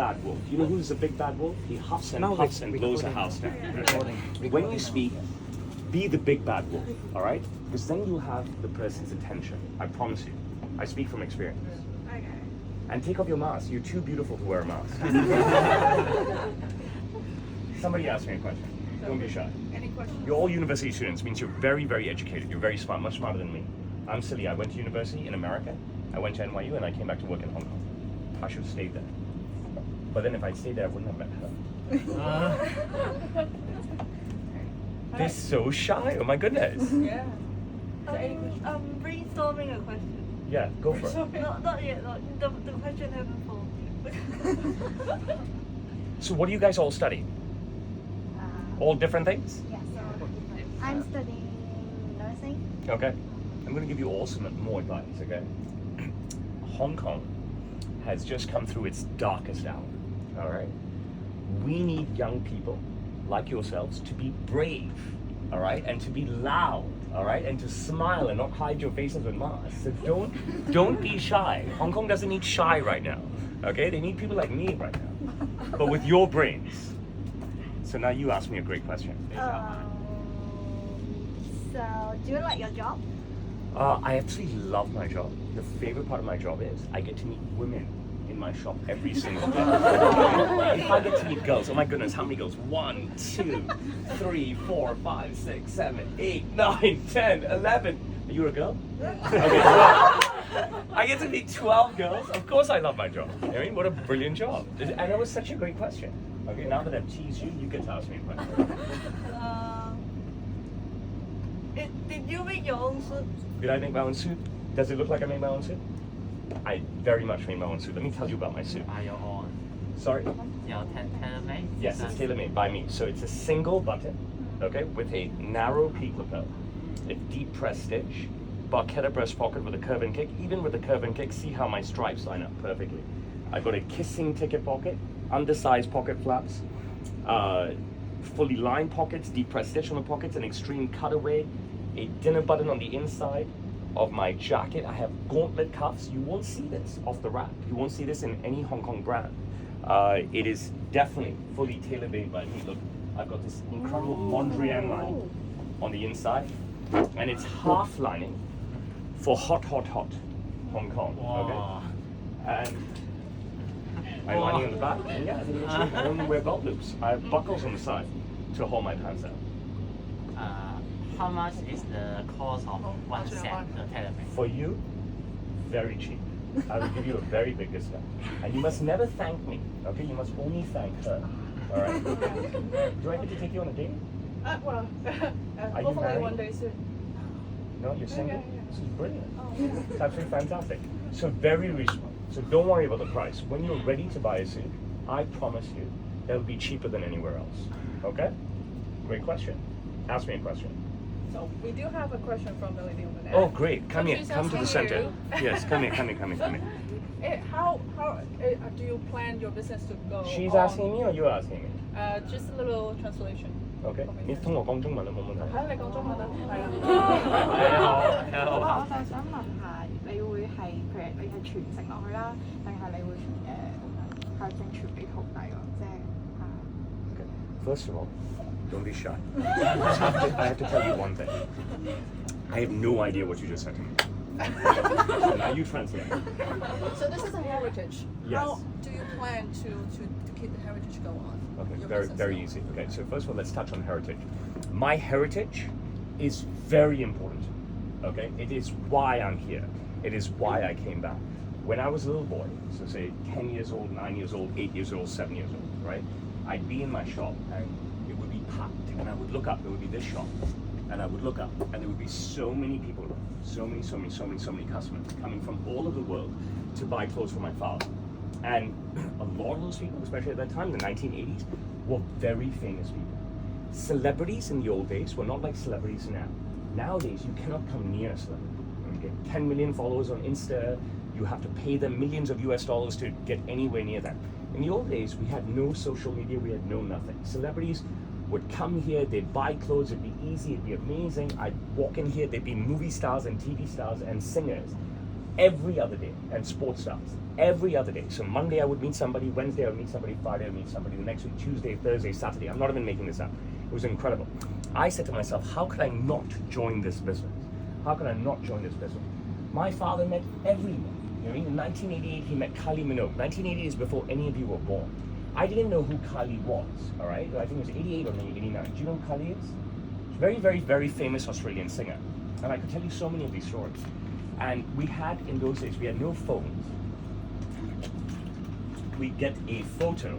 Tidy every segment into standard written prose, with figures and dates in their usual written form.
bad wolf. You know who's the big bad wolf? He huffs and puffs and blows a house down. When you speak, be the big bad wolf, all right? Because then you'll have the person's attention. I promise you. I speak from experience. Okay. And take off your mask. You're too beautiful to wear a mask. Somebody ask me a question. Don't be shy. Any questions? You're all university students, means you're very, very educated. You're very smart, much smarter than me. I'm silly. I went to university in America. I went to NYU and I came back to work in Hong Kong. I should have stayed there. But then if I stayed there, I wouldn't have met her. They're so shy. Oh my goodness. Yeah. Brainstorming a question. Yeah, go for it. Not yet. The question hasn't formed. So what do you guys all study? All different things? Yes. I'm studying nursing. Okay. I'm going to give you all some more advice, okay? Hong Kong has just come through its darkest hour, all right? We need young people like yourselves to be brave, all right? And to be loud, all right? And to smile and not hide your faces with masks. So don't be shy. Hong Kong doesn't need shy right now, okay? They need people like me right now, but with your brains. So now you ask me a great question. So, do you like your job? I actually love my job. The favorite part of my job is I get to meet women in my shop every single day. If I get to meet girls, oh my goodness, how many girls? 1, 2, 3, 4, 5, 6, 7, 8, 9, 10, 11. Are you a girl? Okay, I get to meet 12 girls. Of course I love my job. I mean, what a brilliant job. And that was such a great question. Okay, now that I've teased you, you get to ask me a question. Did you make your own suit? Did I make my own suit? Does it look like I made my own suit? I very much made my own suit. Let me tell you about my suit. Are you on? Sorry? Your tailor-made? Yes, it's tailor-made by me. So it's a single button, okay, with a narrow peak lapel, a deep press stitch, barchetta breast pocket with a curve and kick. Even with the curve and kick, see how my stripes line up perfectly. I've got a kissing ticket pocket, undersized pocket flaps, fully lined pockets, deep press stitch on the pockets, an extreme cutaway, a dinner button on the inside of my jacket. I have gauntlet cuffs. You won't see this off the rack. You won't see this in any Hong Kong brand. It is definitely fully tailor-made by me. Look, I've got this incredible Mondrian line on the inside, and it's half lining for hot Hong Kong. Wow. Okay, and my lining on the back. And yeah, I don't wear belt loops. I have buckles on the side to hold my pants down. How much is the cost of one set the tailor-made? For you, very cheap. I will give you a very big discount. And you must never thank me, okay? You must only thank her, all right? Do I get to take you on a date? Well, Are you hopefully married? one day soon. No, you're single? Yeah. This is brilliant. Oh, yeah. It's absolutely fantastic. So very reasonable. So don't worry about the price. When you're ready to buy a suit, I promise you, it'll be cheaper than anywhere else, okay? Great question. Ask me a question. So we do have a question from the lady over there. Oh, great. Come here. She's Come to the asking center. you. Yes, come here. How do you plan your business to go? She's on? asking me or you're asking me? Just a little translation. Okay. 你同我講中文都冇問題。喺你講中文啦，係啊。我就想問下，你會係譬如你係傳承落去啦，定係你會向正傳俾徒弟咯？即係 Okay. First of all, don't be shy. I have to tell you one thing. I have no idea what you just said to me. So now you translate. So this is a heritage. Yes. How do you plan to keep the heritage go on? Okay, Your very, business very go on? easy. Okay, so first of all, let's touch on heritage. My heritage is very important. Okay, it is why I'm here. It is why I came back. When I was a little boy, so say 10 years old, 9 years old, 8 years old, 7 years old, right? I'd be in my shop and it would be packed, and I would look up, it would be this shop, and I would look up, and there would be so many people, so many customers coming from all over the world to buy clothes for my father. And a lot of those people, especially at that time, the 1980s, were very famous people. Celebrities in the old days were not like celebrities now. Nowadays, you cannot come near a celebrity. You get 10 million followers on Insta, you have to pay them millions of US dollars to get anywhere near them. In the old days, we had no social media, we had no nothing. Celebrities would come here, they'd buy clothes, it'd be easy, it'd be amazing. I'd walk in here, there'd be movie stars and TV stars and singers every other day, and sports stars every other day. So Monday I would meet somebody, Wednesday I would meet somebody, Friday I would meet somebody, the next week Tuesday, Thursday, Saturday. I'm not even making this up. It was incredible. I said to myself, how could I not join this business? How could I not join this business? My father met everyone. You know, in 1988 he met Kylie Minogue. 1980 is before any of you were born. I didn't know who Kylie was. All right, I think it was 88 or maybe 89. Do you know who Kylie is? She's a very, very, very famous Australian singer, and I could tell you so many of these stories. And we had, in those days, we had no phones. We'd get a photo,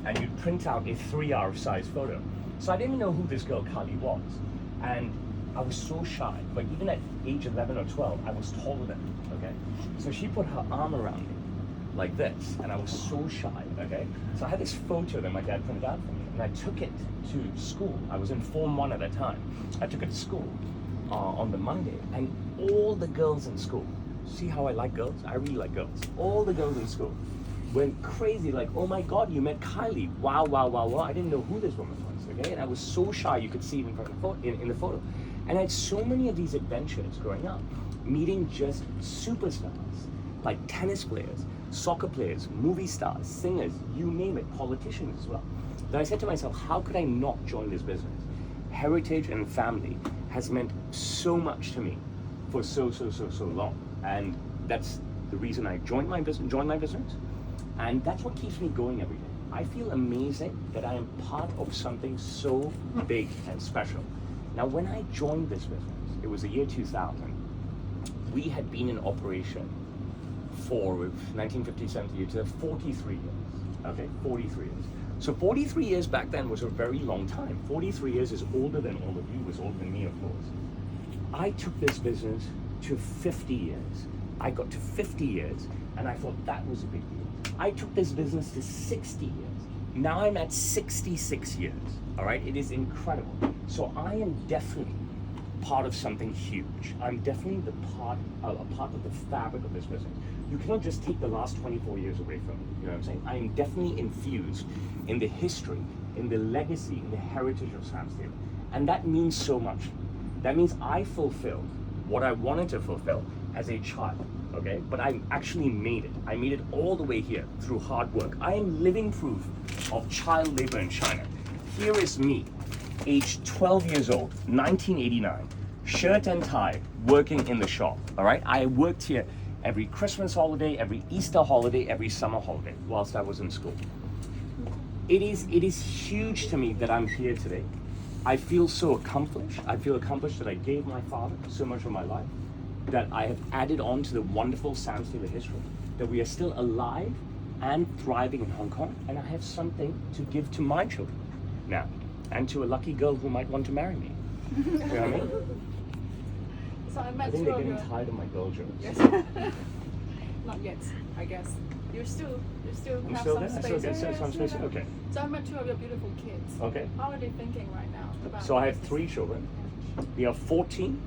and you'd print out a 3-hour size photo. So I didn't know who this girl Kylie was, and I was so shy. But even at age 11 or 12, I was taller than her, okay? So she put her arm around me, like this, and I was so shy, okay? So I had this photo that my dad printed out for me, and I took it to school. I was in Form 1 at that time. I took it to school on the Monday, and all the girls in school, see how I like girls? I really like girls. All the girls in school went crazy, like, oh my God, you met Kylie. Wow, wow, wow, wow. I didn't know who this woman was, okay? And I was so shy, you could see it in front of in the photo. And I had so many of these adventures growing up, meeting just superstars, like tennis players, soccer players, movie stars, singers, you name it, politicians as well. Then I said to myself, how could I not join this business? Heritage and family has meant so much to me for so long. And that's the reason I joined my business. And that's what keeps me going every day. I feel amazing that I am part of something so big and special. Now, when I joined this business, it was the year 2000. We had been in operation for 1957 to 43 years. Okay, 43 years. So 43 years back then was a very long time. 43 years is older than all of you, is older than me, of course. I took this business to 50 years. I got to 50 years, and I thought that was a big deal. I took this business to 60 years. Now I'm at 66 years, all right? It is incredible. So I am definitely part of something huge. I'm definitely a part of the fabric of this business. You cannot just take the last 24 years away from me, you know what I'm saying? I am definitely infused in the history, in the legacy, in the heritage of Sam Steele. And that means so much. That means I fulfilled what I wanted to fulfill as a child, okay? But I actually made it. I made it all the way here through hard work. I am living proof of child labor in China. Here is me, age 12 years old, 1989, shirt and tie, working in the shop, all right? I worked here every Christmas holiday, every Easter holiday, every summer holiday whilst I was in school. It is huge to me that I'm here today. I feel so accomplished. I feel accomplished that I gave my father so much of my life, that I have added on to the wonderful Sam Steele history, that we are still alive and thriving in Hong Kong, and I have something to give to my children now, and to a lucky girl who might want to marry me. You know what I mean? So I I met think two they're of getting your. tired of my girl jokes. Yes. Not yet, I guess. You still I'm have still some there? space. I still get Yeah, some space? yeah. Okay. So I met two of your beautiful kids. Okay. How are they thinking right now about? So I have 3 children. They are 14,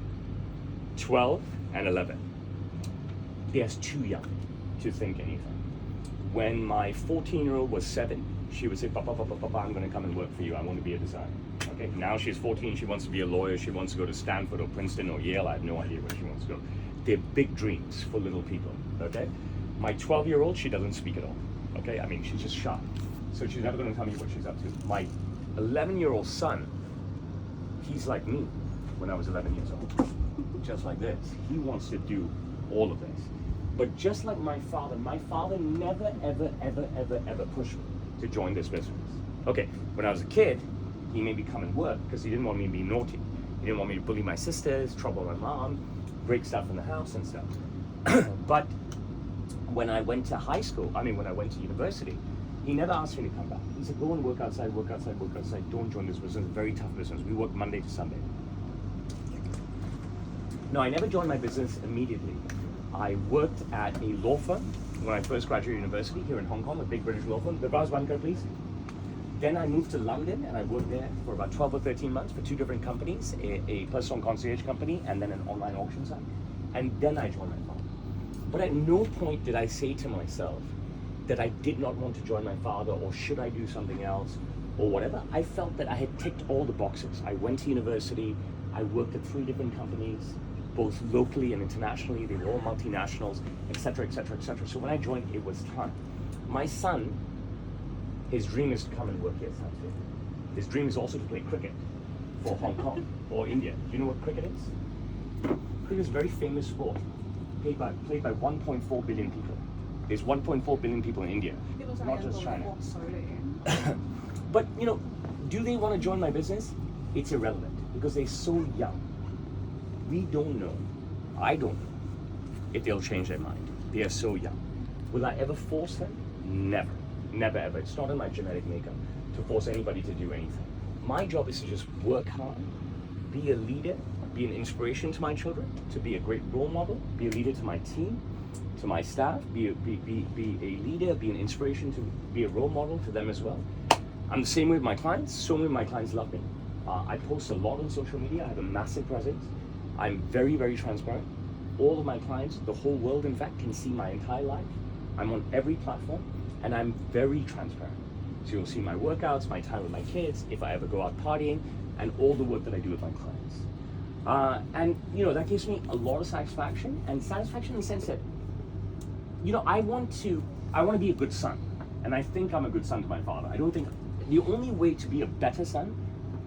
12, and 11. They are too young to think anything. When my 14-year-old was 7, she would say, Papa, I'm going to come and work for you. I want to be a designer. Okay. Now she's 14. She wants to be a lawyer. She wants to go to Stanford or Princeton or Yale. I have no idea where she wants to go. They're big dreams for little people. Okay. My 12-year-old, she doesn't speak at all. Okay. I mean, she's just shy. So she's never going to tell me what she's up to. My 11-year-old son, he's like me when I was 11 years old. Just like this. He wants to do all of this. But just like my father never, ever pushed me to join this business. Okay, when I was a kid, he made me come and work because he didn't want me to be naughty. He didn't want me to bully my sisters, trouble my mom, break stuff in the house and stuff. But when I went to when I went to university, he never asked me to come back. He said, go and work outside. Don't join this business. It's a very tough business. We work Monday to Sunday. No, I never joined my business immediately. I worked at a law firm when I first graduated university here in Hong Kong, a big British law firm. The Bras Banker, please. Then I moved to London and I worked there for about 12 or 13 months for 2 different companies, a personal concierge company and then an online auction site. And then I joined my father. But at no point did I say to myself that I did not want to join my father or should I do something else or whatever. I felt that I had ticked all the boxes. I went to university, I worked at 3 different companies, both locally and internationally. They were all multinationals, etc., etc., etc. So when I joined, it was time. My son, his dream is to come and work here at Sam Stadium. His dream is also to play cricket for Hong Kong or India. Do you know what cricket is? Cricket is a very famous sport, played by 1.4 billion people. There's 1.4 billion people in India, not just China. But you know, do they want to join my business? It's irrelevant because they're so young. We don't know. I don't know if they'll change their mind. They are so young. Will I ever force them? Never. Never ever. It's not in my genetic makeup to force anybody to do anything. My job is to just work hard, be a leader, be an inspiration to my children, to be a great role model, be a leader to my team, to my staff, be a leader, be an inspiration, to be a role model to them as well. I'm the same way with my clients. So many of my clients love me. I post a lot on social media. I have a massive presence. I'm very, very transparent. All of my clients, the whole world in fact, can see my entire life. I'm on every platform and I'm very transparent. So you'll see my workouts, my time with my kids, if I ever go out partying, and all the work that I do with my clients. And you know, that gives me a lot of satisfaction, and satisfaction in the sense that, you know, I want to be a good son, and I think I'm a good son to my father. I don't think the only way to be a better son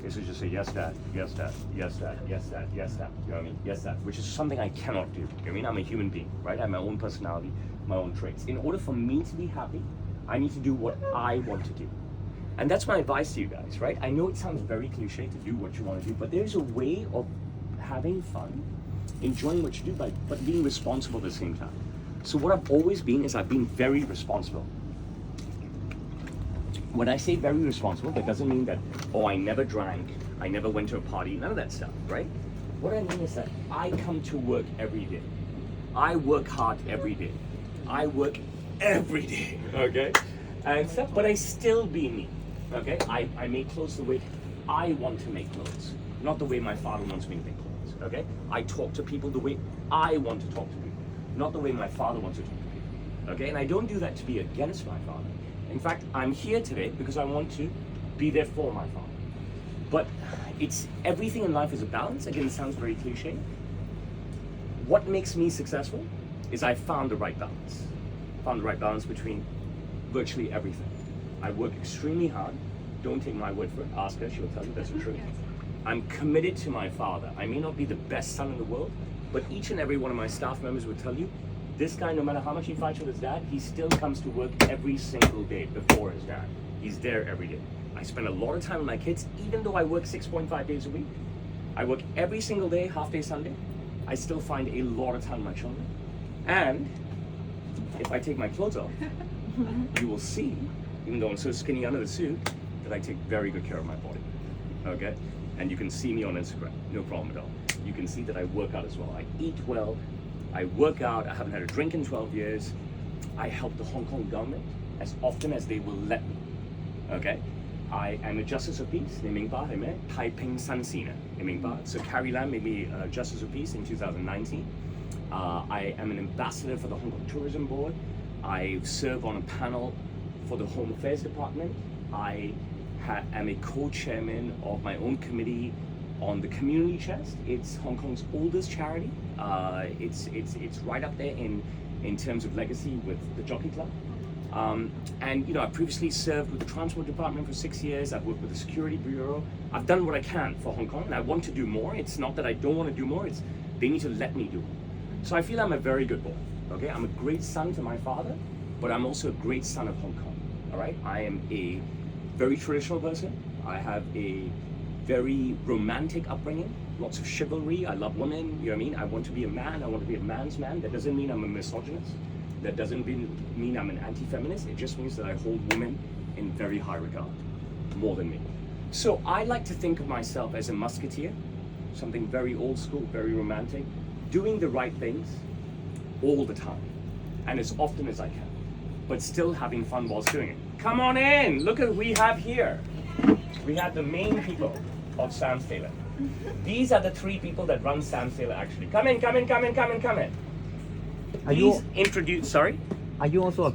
is to just say yes, dad, yes, dad, yes, dad, yes, dad, yes, dad. You know what I mean? Yes, dad, which is something I cannot do. You know what I mean? I'm a human being, right? I have my own personality, my own traits. In order for me to be happy, I need to do what I want to do. And that's my advice to you guys, right? I know it sounds very cliche to do what you want to do, but there's a way of having fun, enjoying what you do, but being responsible at the same time. So what I've always been is I've been very responsible. When I say very responsible, that doesn't mean that, oh, I never drank, I never went to a party, none of that stuff, right? What I mean is that I come to work every day. I work hard every day. I work every day, okay? And stuff, but I still be me, okay? I make clothes the way I want to make clothes, not the way my father wants me to make clothes, okay? I talk to people the way I want to talk to people, not the way my father wants to talk to people, okay? And I don't do that to be against my father. In fact, I'm here today because I want to be there for my father. But it's everything in life is a balance. Again, it sounds very cliche. What makes me successful is I found the right balance. Found the right balance between virtually everything. I work extremely hard. Don't take my word for it. Ask her, she'll tell you that's the truth. I'm committed to my father. I may not be the best son in the world, but each and every one of my staff members would tell you, this guy, no matter how much he fights with his dad, he still comes to work every single day before his dad. He's there every day. I spend a lot of time with my kids, even though I work 6.5 days a week. I work every single day, half day Sunday. I still find a lot of time with my children. And if I take my clothes off, you will see, even though I'm so skinny under the suit, that I take very good care of my body, okay? And you can see me on Instagram, no problem at all. You can see that I work out as well. I eat well, I work out, I haven't had a drink in 12 years. I help the Hong Kong government as often as they will let me, okay? I am a Justice of Peace, 你明白係咩? 太平紳士啊，你明白? So Carrie Lam made me Justice of Peace in 2019. I am an ambassador for the Hong Kong Tourism Board. I serve on a panel for the Home Affairs Department. I am a co-chairman of my own committee on the Community Chest. It's Hong Kong's oldest charity. It's right up there in terms of legacy with the Jockey Club. And you know, I previously served with the Transport Department for 6 years. I've worked with the Security Bureau. I've done what I can for Hong Kong, and I want to do more. It's not that I don't want to do more, it's they need to let me do it. So I feel I'm a very good boy, okay? I'm a great son to my father, but I'm also a great son of Hong Kong, all right? I am a very traditional person. I have a very romantic upbringing, lots of chivalry. I love women, you know what I mean? I want to be a man, I want to be a man's man. That doesn't mean I'm a misogynist. That doesn't mean I'm an anti-feminist. It just means that I hold women in very high regard, more than me. So I like to think of myself as a musketeer, something very old school, very romantic, doing the right things all the time, and as often as I can, but still having fun whilst doing it. Come on in, look at what we have here. We have the main people of Sam's Tailor. These are the 3 people that run Sam's Tailor actually. Come in. Are you Please introduce, sorry? are you also a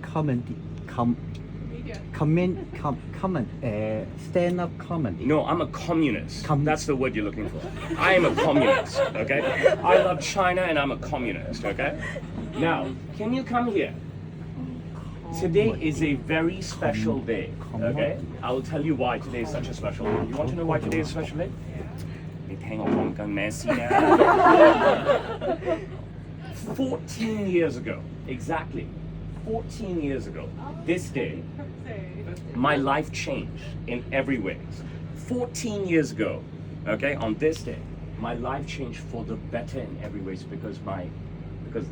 stand-up comedy. No, I'm a communist. Com- That's the word you're looking for. I am a communist, okay? I love China and I'm a communist, okay? Now, can you come here? Today is a very special day, okay? I will tell you why today is such a special day. You want to know why today is a special day? 你聽我講緊咩先啊? 14 years ago, exactly 14 years ago, this day, my life changed in every way. 14 years ago, okay, on this day, my life changed for the better in every way because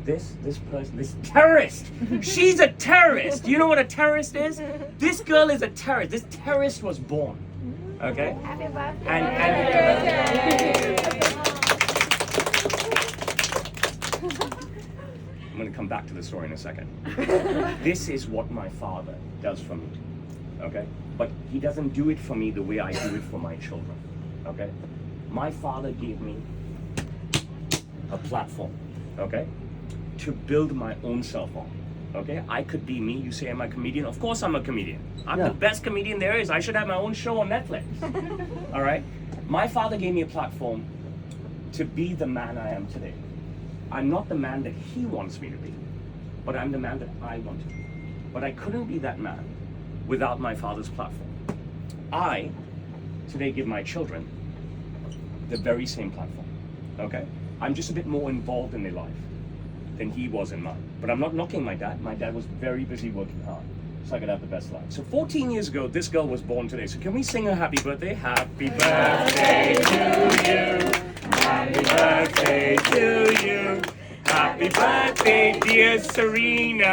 this person, this terrorist, she's a terrorist. You know what a terrorist is? This girl is a terrorist. This terrorist was born, okay? Happy birthday. And I'm going to come back to the story in a second. This is what my father does for me, okay? But he doesn't do it for me the way I do it for my children, okay? My father gave me a platform, okay, to build my own self on, okay? I could be me. You say, am I a comedian? Of course I'm a comedian. I'm the best comedian there is. I should have my own show on Netflix, all right? My father gave me a platform to be the man I am today. I'm not the man that he wants me to be, but I'm the man that I want to be. But I couldn't be that man without my father's platform. I, today, give my children the very same platform, okay? I'm just a bit more involved in their life than he was in mine. But I'm not knocking my dad. My dad was very busy working hard, so I could have the best life. So 14 years ago, this girl was born today. So can we sing her happy birthday? Happy birthday to you. Happy birthday to you. Happy birthday, dear Serena.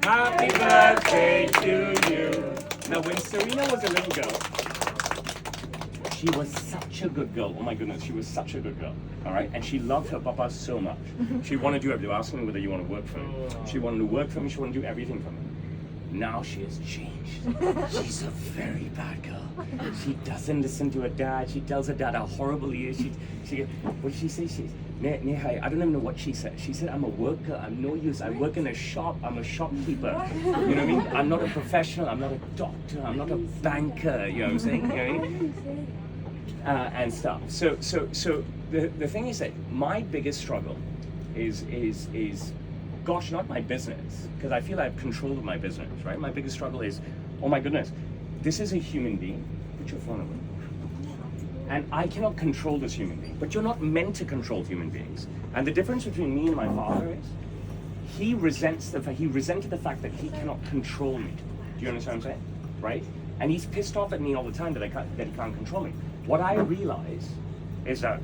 Happy birthday to you. Now, when Serena was a little girl, she was such a good girl. Oh my goodness, she was such a good girl. All right, and she loved her papa so much. She wanted to do everything. They were asking me whether you want to work for me. She wanted to work for me. She wanted to do everything for me. Now she has changed. She's a very bad girl. She doesn't listen to her dad. She tells her dad how horrible he is. What did she say? I don't even know what she said. She said, I'm a worker. I'm no use. I work in a shop. I'm a shopkeeper. You know what I mean? I'm not a professional. I'm not a doctor. I'm not a banker. You know what I'm saying? You know what I mean? And stuff. So the thing is that my biggest struggle is gosh, not my business, because I feel I have control of my business, right? My biggest struggle is, oh my goodness, this is a human being. Put your phone away. And I cannot control this human being, but you're not meant to control human beings. And the difference between me and my father is, he resented the fact that he cannot control me. Do you understand what I'm saying? Right? And he's pissed off at me all the time that he can't control me. What I realize is that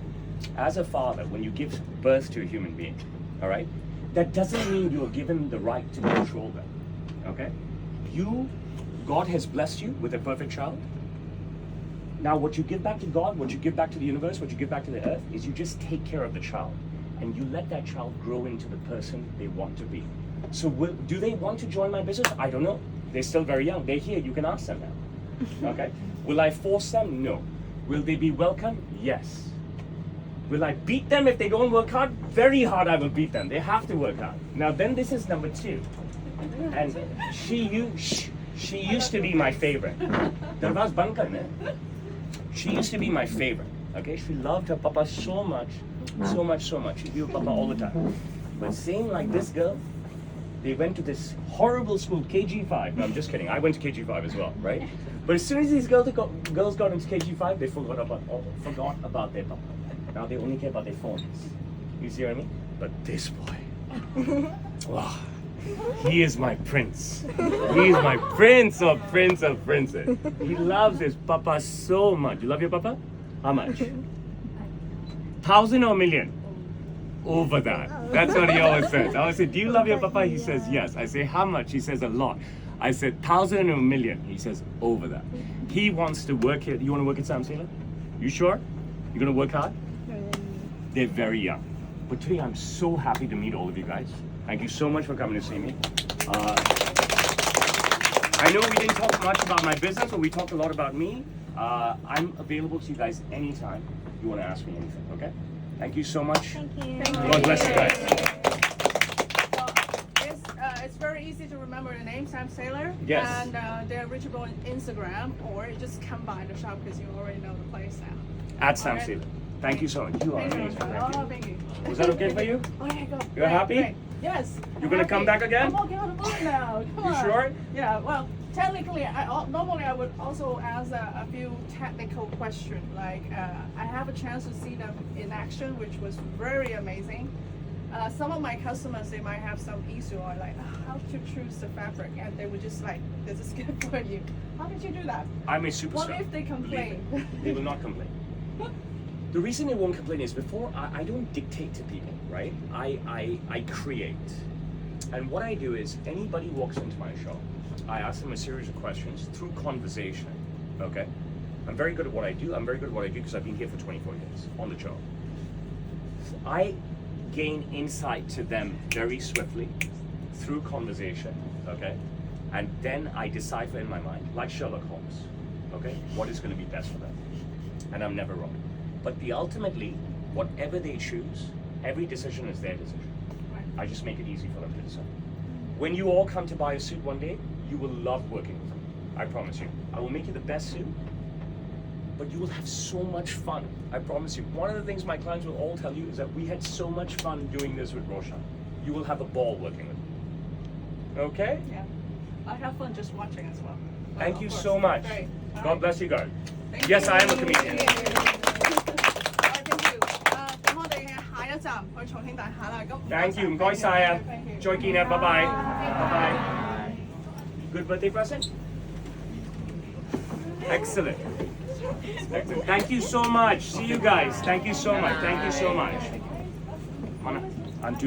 as a father, when you give birth to a human being, all right, that doesn't mean you are given the right to control them, okay? God has blessed you with a perfect child. Now what you give back to God, what you give back to the universe, what you give back to the earth, is you just take care of the child. And you let that child grow into the person they want to be. So do they want to join my business? I don't know. They're still very young. They're here. You can ask them now, okay? Will I force them? No. Will they be welcome? Yes. Will I beat them if they don't work hard? Very hard I will beat them. They have to work hard. Now then this is number 2. And she used to be my favorite. She used to be my favorite. Okay? She loved her papa so much. So much. She knew papa all the time. But same like this girl, they went to this horrible school, KG5. No, I'm just kidding. I went to KG5 as well, right? But as soon as these girls got into KG5, they forgot about their papa. Now they only care about their phones. You see what I mean? But this boy, wow, he is my prince. He is my prince of princes. He loves his papa so much. You love your papa? How much? 1,000 or million? Over that. That's what he always says. I always say, do you love your papa? He says yes. I say, how much? He says a lot. I said 1,000 or a million. He says over that. He wants to work here. You want to work at Sam Sailor? You sure? You're going to work hard? They're very young. But today I'm so happy to meet all of you guys. Thank you so much for coming to see me. I know we didn't talk much about my business, but we talked a lot about me. I'm available to you guys anytime you want to ask me anything, okay? Thank you so much. Thank you. God bless you guys. Well, it's very easy to remember the name, Sam Sailor. Yes. And they're reachable on Instagram, or you just come by the shop because you already know the place now. At Sam Alright. Sailor. Thank you so much. You are Thank you. amazing. Thank Oh, you. thank you. Was that okay for you? Oh yeah, go. You're happy? Great. Yes. You're gonna come back again? I'm walking on the boat now. Come You on. sure? Yeah. Well, technically, normally I would also ask a few technical questions. Like I have a chance to see them in action, which was very amazing. Some of my customers, they might have some issue or like how to choose the fabric, and they would just like, this is good for you. How did you do that? I'm a superstar. What if they complain? Believe me, they will not complain. The reason they won't complain is before I don't dictate to people, right? I create. And what I do is anybody walks into my shop, I ask them a series of questions through conversation, okay? I'm very good at what I do. I'm very good at what I do because I've been here for 24 years on the job. I gain insight to them very swiftly through conversation, okay? And then I decipher in my mind, like Sherlock Holmes, okay? What is going to be best for them? And I'm never wrong. But ultimately, whatever they choose, every decision is their decision. I just make it easy for them to decide. When you all come to buy a suit one day, you will love working with me. I promise you. I will make you the best suit, but you will have so much fun. I promise you. One of the things my clients will all tell you is that we had so much fun doing this with Roshan. You will have a ball working with me. Okay? Yeah. I have fun just watching as well. Thank Of you course. so much. Great. All God right. bless you guys. Thank Yes, you. I am a comedian. Thank you. 咁我哋下一站去重慶大廈啦。咁 Thank you. 唔該晒啊。 Thank you. 再見啊。拜拜。拜拜。Good birthday present? Excellent. Excellent. Thank you so much. See you guys. Thank you so much. Thank you so much. Mana.